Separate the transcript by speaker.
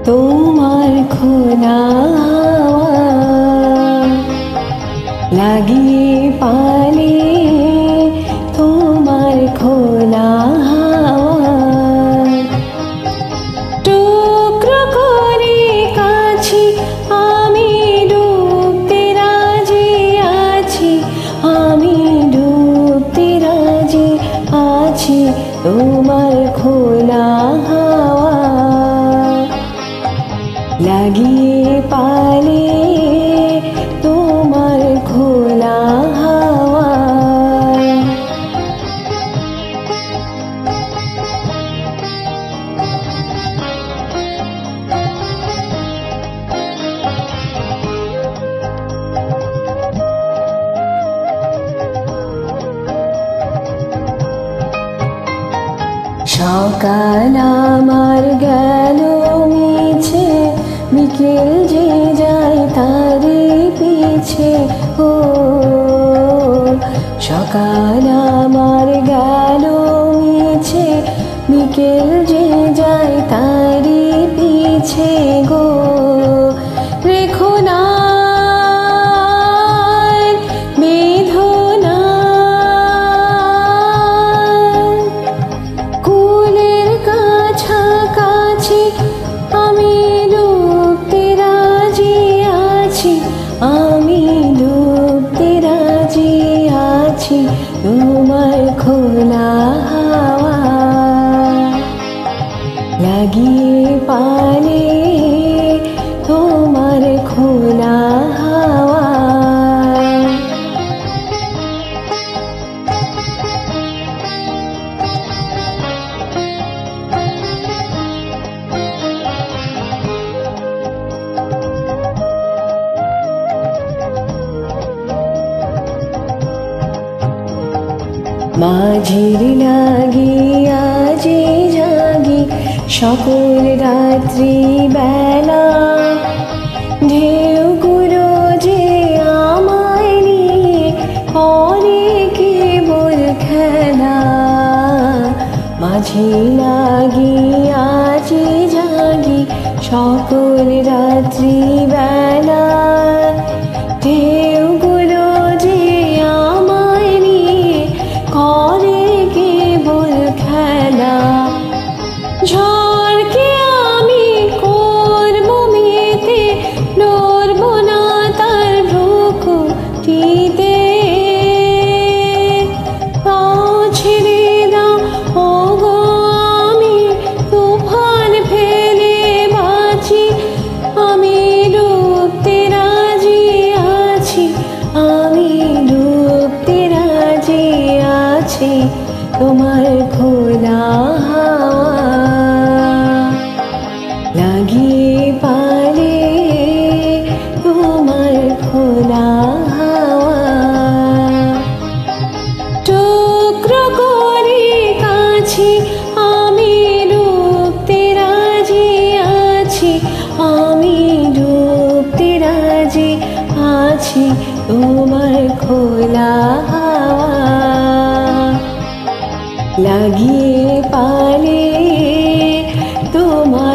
Speaker 1: তোমার খোলা হাওয়া লাগিয়ে পালে তোমার খোলা হাওয়া টুকরো করে কাছি আমি ডুবতে রাজি আছি আমি ডুবতে রাজি আছি তোমার খোলা হাওয়া লাগিয়ে পালে তোমার খোলা হাওয়া সকাল আমার গেল মিছে বিকেল যে যায় তারে পিছে ও সকাল আমার গেল মিছে বিকেল যে যায় তারে পিছে গো রেখো না বেদনা কুলের কাছাকাছি আমি ডুবতে রাজি আছি আমি ডুবতে রাজি আছি তোমার খোলা হাওয়া লাগিয়ে পালে তোমার খোলা হাওয়া মাঝির লাগি আজি জাগি সকল রাত্রি বেলা ঢেউগুলো যে আমায় নিয়ে করে কেবল খেলা মাঝি লাগি আজি জাগি সকল রাত্রি বেলা ঢেউগুলো যে আমায় নিয়ে করে কেবল খেলা ঝড়কে আমি করবো মেতে নড়বো না তার ভ্রুকুটিতে পাও ছেড়ে দাও ও গো আমি তুফান ফেলে বাঁচি আমি ডুবতে রাজি আছি আমি ডুবতে রাজি আছি তোমার খোলা হাওয়া লাগিয়ে পালে তোমার খোলা হাওয়া টুকরো করে কাছি আমি ডুবতে রাজি আছি আমি ডুবতে রাজি আছি তোমার খোলা হাওয়া লাগিয়ে পালে তোমার